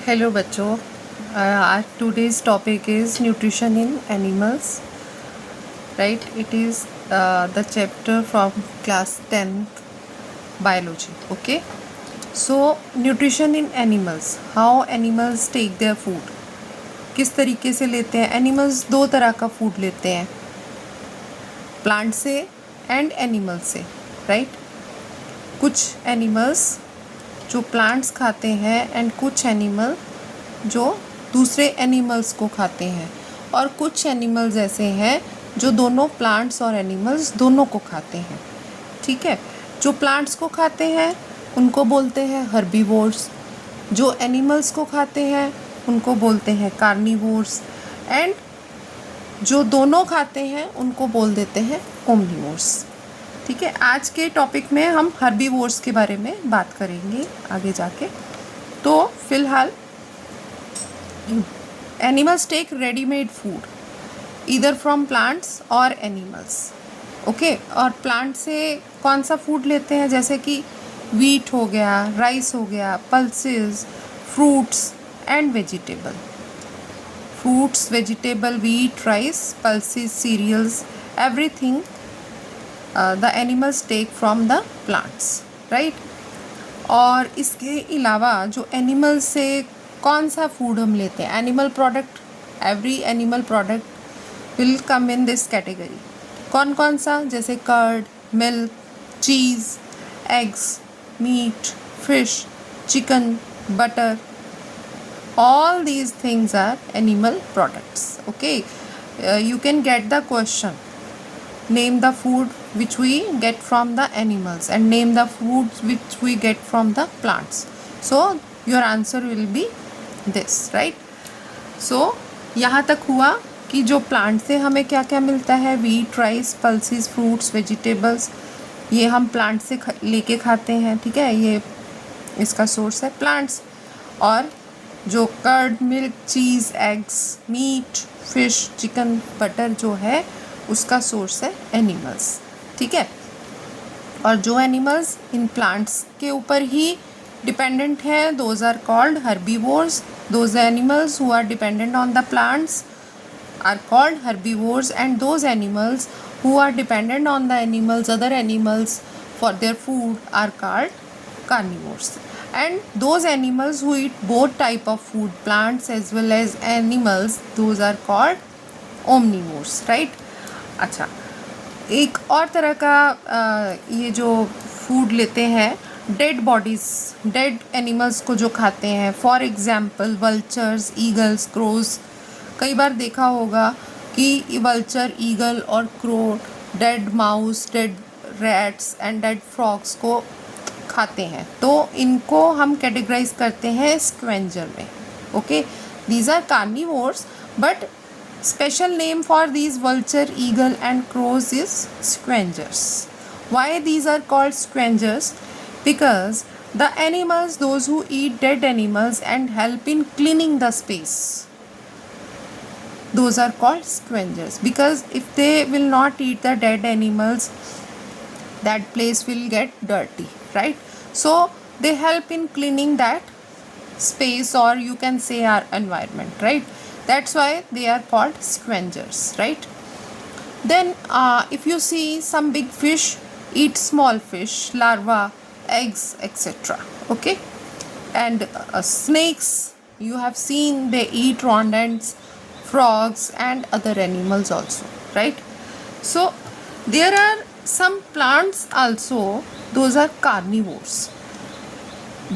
Hello बच्चों, आज today's topic is nutrition in animals, right? It is the chapter from class 10th biology. Okay, so nutrition in animals, how animals take their food, किस तरीके से लेते हैं. Animals दो तरह का फूड लेते हैं, प्लांट से एंड एनिमल से, राइट? कुछ एनिमल्स जो प्लांट्स खाते हैं एंड कुछ एनिमल जो दूसरे एनिमल्स को खाते हैं, और कुछ एनिमल्स ऐसे हैं जो दोनों प्लांट्स और एनिमल्स दोनों को खाते हैं. ठीक है, जो प्लांट्स को खाते हैं उनको बोलते हैं हर्बीवोर्स, जो एनिमल्स को खाते हैं उनको बोलते हैं कार्निवोर्स, एंड जो दोनों खाते हैं उनको बोल देते हैं ओमनिवोर्स. ठीक है, आज के टॉपिक में हम हर्बीवोर्स के बारे में बात करेंगे आगे जाके. तो फिलहाल animals take readymade food either from plants और एनिमल्स. ओके, और प्लांट से कौन सा फूड लेते हैं, जैसे कि वीट हो गया, राइस हो गया, pulses, fruits and vegetable. Fruits, vegetable, wheat, rice, pulses, cereals, everything the animals take from the plants, right? और इसके अलावा जो एनिमल्स से कौन सा फूड हम लेते हैं, animal product, every animal product will come in this category. कौन कौन सा, जैसे curd, milk, cheese, eggs, meat, fish, chicken, butter, all these things are animal products. Okay, you can get the question, name the food which we get from the animals and name the foods which we get from the plants. So your answer will be this, right? So यहाँ तक हुआ कि जो plant से हमें क्या क्या मिलता है, wheat, rice, pulses, fruits, vegetables, ये हम प्लांट से लेके खाते हैं. ठीक है, ये इसका सोर्स है प्लांट्स. और जो curd, milk, cheese, eggs, meat, fish, chicken, butter जो है उसका सोर्स है एनिमल्स. ठीक है, और जो एनिमल्स इन प्लांट्स के ऊपर ही डिपेंडेंट हैं, those are called herbivores. Those animals who are dependent on the plants are called herbivores, and those animals who are dependent on the animals, other animals, for their food are called carnivores. And those animals who eat both type of food, plants as well as animals, those are called omnivores, right? अच्छा, एक और तरह का ये जो food लेते हैं, dead bodies, dead animals को जो खाते हैं. For example vultures, eagles, crows. कई बार देखा होगा कि वल्चर, ईगल और crow dead mouse, dead rats and dead frogs को खाते हैं. तो इनको हम कैटेगराइज करते हैं स्क्वेंजर में. Okay, these are carnivores, but special name for these vulture, eagle and crows is scavengers. Why these are called scavengers? Because the animals, those who eat dead animals and help in cleaning the space, those are called scavengers. Because if they will not eat the dead animals, that place will get dirty, right? So they help in cleaning that space, or you can say our environment, right? That's why they are called scavengers, right? Then if you see some big fish eat small fish, larvae, eggs, etc. Okay, and snakes, you have seen they eat rodents, frogs and other animals also, right? So there are some plants also, those are carnivores.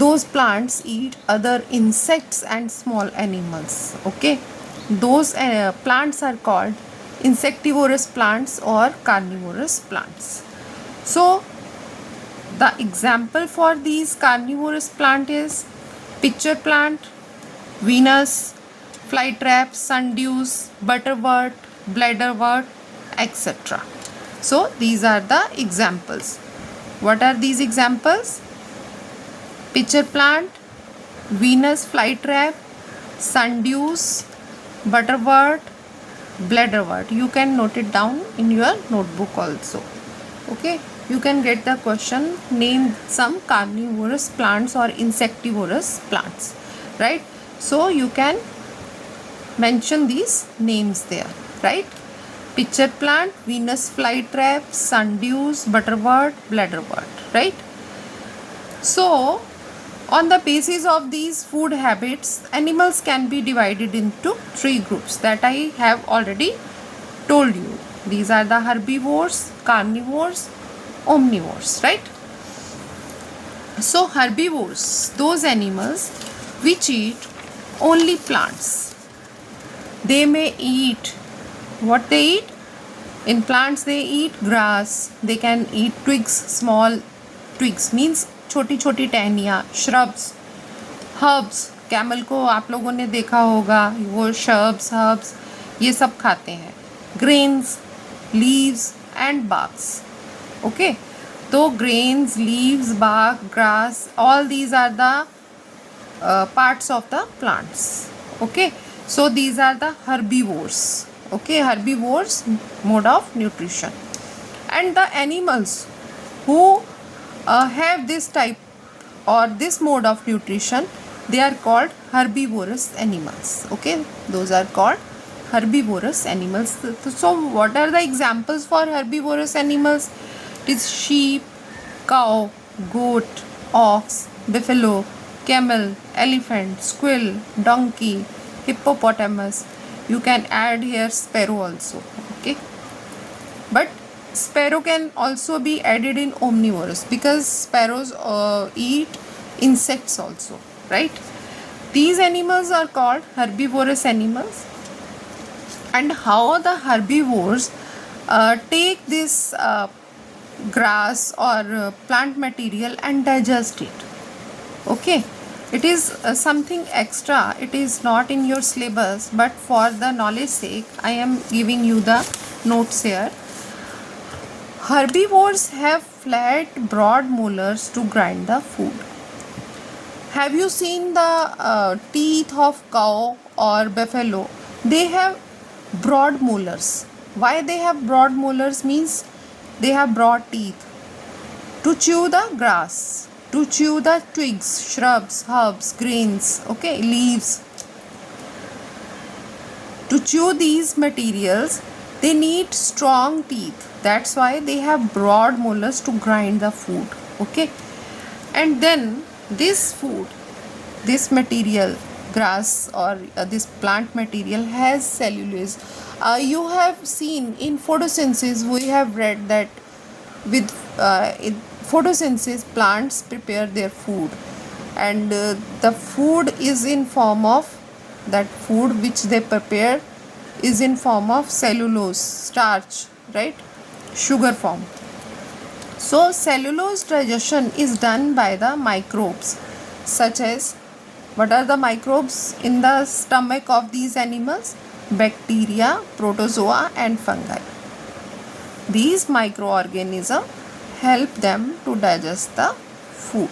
Those plants eat other insects and small animals. Okay, those plants are called insectivorous plants or carnivorous plants. So the example for these carnivorous plant is pitcher plant, Venus, flytrap, sundews, butterwort, bladderwort, etc. So these are the examples. What are these examples? Pitcher plant, Venus flytrap, sundews, butterwort, bladderwort. You can note it down in your notebook also. Okay, you can get the question, name some carnivorous plants or insectivorous plants, right? So you can mention these names there, right? Pitcher plant, Venus flytrap, sundews, butterwort, bladderwort, right? So on the basis of these food habits, animals can be divided into three groups that I have already told you. These are the herbivores, carnivores, omnivores, right? So herbivores, those animals which eat only plants. They may eat what they eat. In plants they eat grass. They can eat twigs, small twigs means छोटी छोटी टहनियाँ, shrubs, herbs. Camel को आप लोगों ने देखा होगा, वो shrubs, herbs ये सब खाते हैं. Grains, leaves and barks. Okay, तो grains, leaves, bark, grass, all these are the parts of the plants. Okay, so these are the herbivores. Okay, herbivores mode of nutrition. And the animals who have this type or this mode of nutrition, they are called herbivorous animals. Okay, those are called herbivorous animals. So what are the examples for herbivorous animals? It is sheep, cow, goat, ox, buffalo, camel, elephant, squirrel, donkey, hippopotamus. You can add here sparrow also. Okay, but sparrow can also be added in omnivores because sparrows eat insects also, right? These animals are called herbivorous animals. And how the herbivores take this grass or plant material and digest it. Okay, it is something extra. It is not in your syllabus, but for the knowledge sake I am giving you the notes here. Herbivores have flat, broad molars to grind the food. Have you seen the teeth of cow or buffalo? They have broad molars. Why they have broad molars means they have broad teeth to chew the grass, to chew the twigs, shrubs, herbs, grains, okay, leaves. To chew these materials, they need strong teeth. That's why they have broad molars to grind the food. Okay, and then this food, this material, grass or this plant material has cellulose. You have seen in photosynthesis, we have read that with in photosynthesis plants prepare their food, and the food is in form of, that food which they prepare is in form of cellulose, starch, right, sugar form. So cellulose digestion is done by the microbes, such as, what are the microbes in the stomach of these animals? Bacteria, protozoa and fungi. These microorganisms help them to digest the food.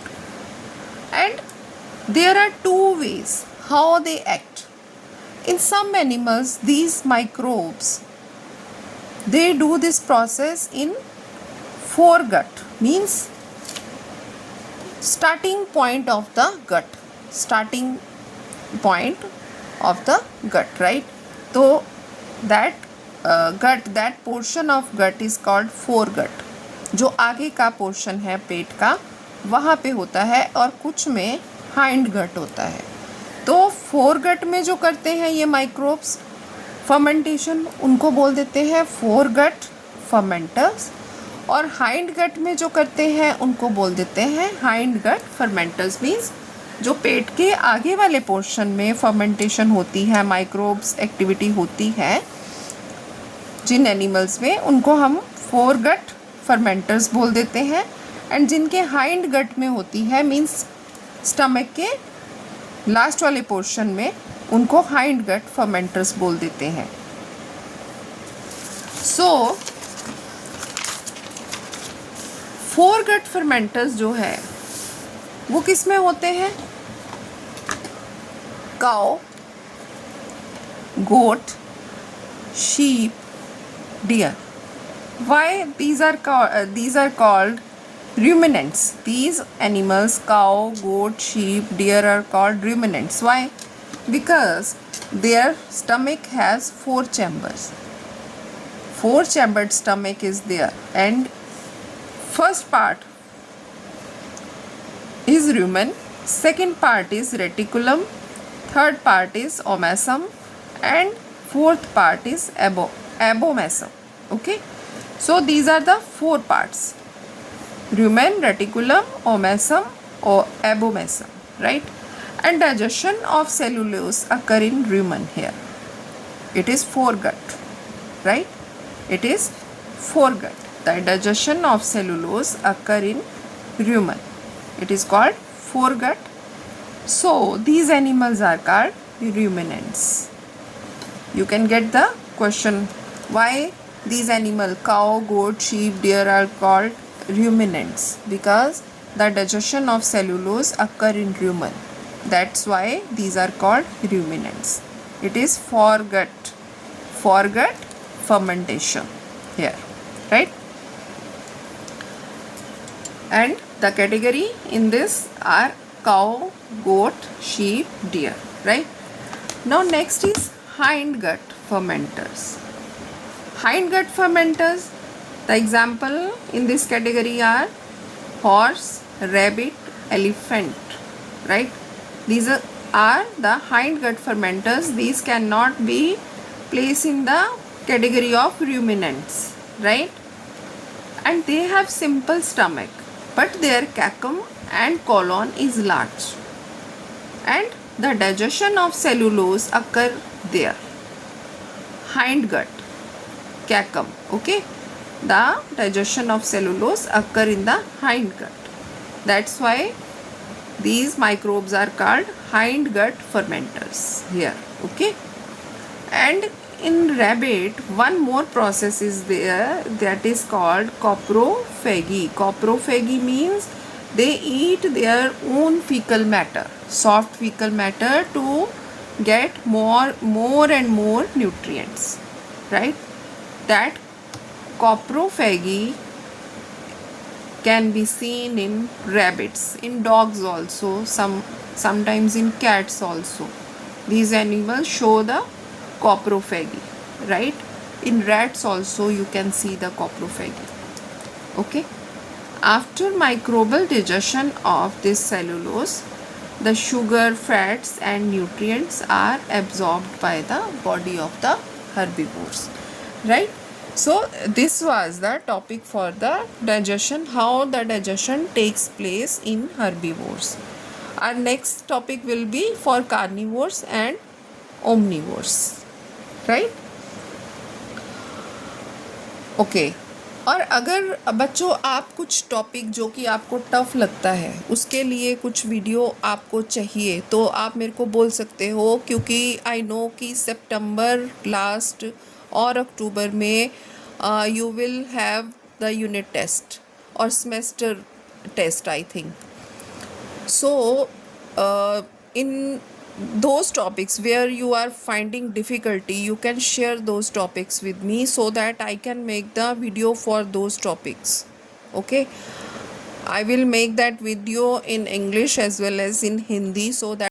And there are two ways how they act. In some animals, these microbes, they do this process in foregut, means starting point of the gut, starting point of the gut, right? So that gut, that portion of gut is called foregut. जो आगे का portion है पेट का, वहाँ पे होता है, और कुछ में हाइंड गट होता है. तो फोरगट में जो करते हैं ये माइक्रोब्स फर्मेंटेशन, उनको बोल देते हैं फोरगट फर्मेंटर्स, और हाइंड गट में जो करते हैं उनको बोल देते हैं हाइंड गट फर्मेंटर्स. मीन्स जो पेट के आगे वाले पोर्शन में फर्मेंटेशन होती है, माइक्रोब्स एक्टिविटी होती है जिन एनिमल्स में, उनको हम फोरगट फर्मेंटर्स बोल देते हैं. एंड जिनके हाइंड गट में होती है, मीन्स स्टमक के लास्ट वाले पोर्शन में, उनको हाइंड गट फर्मेंटर्स बोल देते हैं. सो फोरगट फर्मेंटर्स जो है वो किस में होते हैं? Cow, goat, sheep, deer. Why these are called ruminants? These animals, cow, goat, sheep, deer, are called ruminants. Why? Because their stomach has 4 chambers. 4 chambered stomach is there, and first part is rumen, second part is reticulum, third part is omasum, and fourth part is abomasum. Okay, so these are the 4 parts: rumen, reticulum, omasum, or abomasum, right? And digestion of cellulose occur in rumen here. It is foregut, right? It is foregut. The digestion of cellulose occur in rumen. It is called foregut. So these animals are called ruminants. You can get the question, why these animals, cow, goat, sheep, deer, are called ruminants? Because the digestion of cellulose occur in rumen. That's why these are called ruminants. It is foregut fermentation here, right? And the category in this are cow, goat, sheep, deer, right? Now next is hindgut fermenters. Hindgut fermenters, the example in this category are horse, rabbit, elephant, right? These are the hindgut fermenters. These cannot be placed in the category of ruminants, right? And they have simple stomach, but their cecum and colon is large, and the digestion of cellulose occur there. Hindgut, cecum, okay? The digestion of cellulose occur in the hindgut. That's why these microbes are called hindgut fermenters here, okay? And in rabbit, one more process is there, that is called coprophagy. Coprophagy means they eat their own fecal matter, soft fecal matter, to get more and more nutrients, right? That coprophagy can be seen in rabbits, in dogs also, sometimes in cats also. These animals show the coprophagy, right? In rats also you can see the coprophagy. Okay, after microbial digestion of this cellulose, the sugar, fats and nutrients are absorbed by the body of the herbivores, right? So this was the topic for the digestion, how the digestion takes place in herbivores. Our next topic will be for carnivores and omnivores, right okay. और अगर बच्चों आप कुछ topic जो कि आपको tough लगता है उसके लिए कुछ वीडियो आपको चाहिए तो आप मेरे को बोल सकते हो, क्योंकि आई नो कि सितंबर लास्ट और अक्टूबर में you will have the unit test और semester test I think. So in those topics where you are finding difficulty, you can share those topics with me so that I can make the video for those topics. Okay, I will make that video in English as well as in Hindi so that